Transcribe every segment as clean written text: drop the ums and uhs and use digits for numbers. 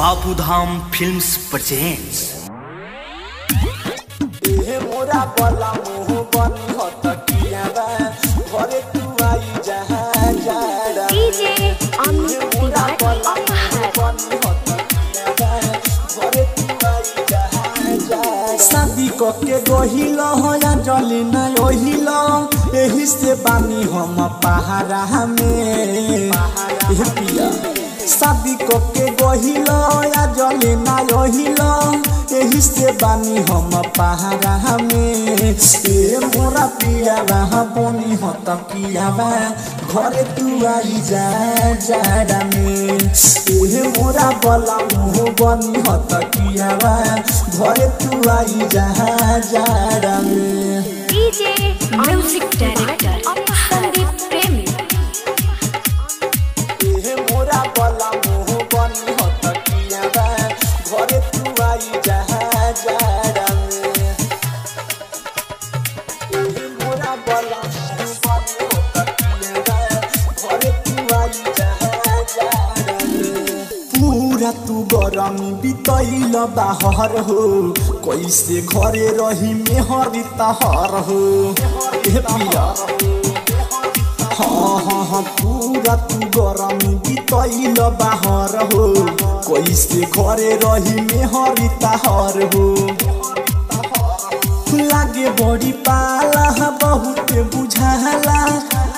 Babudham films presents. ए मोरा बला मोह बनी हत किया बा घरे तू आई जहां जाड़ा डीजे अमित तिवारी बनी हत किया बा घरे तू आई जहां जाड़ा शादी क के गहिल हो या जली ना ओहिल एही से बानी हम पहाड़ा में पिया शादी को के गहिल या जले ना रहिल एही से बानी हम पहाड़ा में ए मोरा पिया बा बनी हत किया बा घरे तू आई जा जाड़ा में ए मोरा बला मुह बनी हत किया बा घरे तू आई जा जाड़ा में। डीजे म्यूजिक डायरेक्टर संदीप प्रेमी मोरा बला मोह बनी हत किया बा घरे तू आई जहां जाड़ा में मोरा बला मोह बनी हत किया बा घरे तू आई जहां जाड़ा में। पूरा तू गरमी बितैल बाहर हो कैसे घरे रही मेहरी तहर हो ए पिया हाँ पूरा तू गरमी बितैल बाहर हो कैसे घरे रही मेहरी तहर हो लागे बड़ी पाला बहुत बुझाला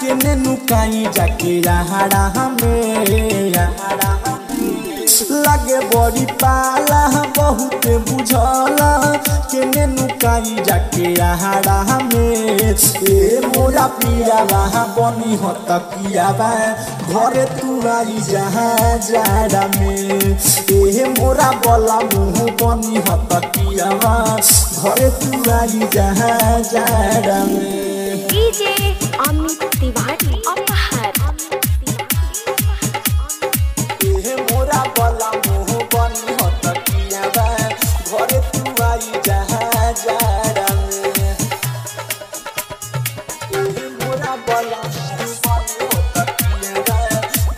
केने नुकाई जाके रहाड़ा में लागे बड़ी पाला बहुत बुझला केने नुकाई जाके रहाड़ा में ए मोरा पिया बा बनी हत किया बा घरे तू आई जहां जाड़ा में ए मोरा बला मुह बनी हत किया बा घरे तू आई जहां जाड़ा में। डीजे अमित तिवारी मोरा बला मुह बनी हत किया बा घरे तू आई जहां जाड़ा में मोरा बला मुह बनी हत किया बा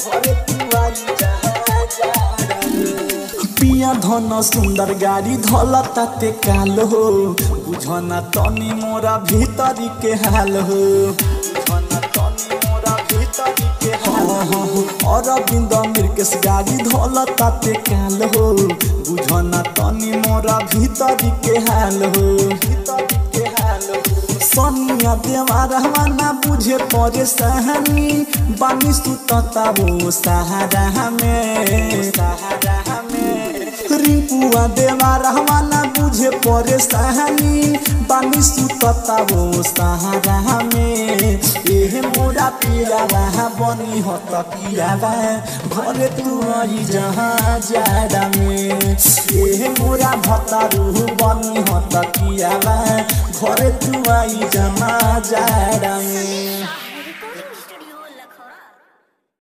घरे तू आई जहां जाड़ा में। पिया धन सुंदर गाड़ी धलता ते काल हो बुझना तनी मोरा भीतरी के हाल हो बुझना तनी मोरा भीतरी के हाल हो अरविंद मिर्केश गाड़ी धलता ते काल हो बुझना तनी मोरा भीतरी के हाल हो भीतरी के हाल हो सोनिया देवारा ना बुझे परेशानी बानी सुतता वो सहारा में रिंकुआ देवारा ना बुझे परेशानी बानी सुतता वो सहारा में ए मोरा पिया बा बनी हत किया बा घरे तू आई जहां जाड़ा में ए मोरा भतारू बनी हत किया बा घरे तू आई जहां जाड़ा में।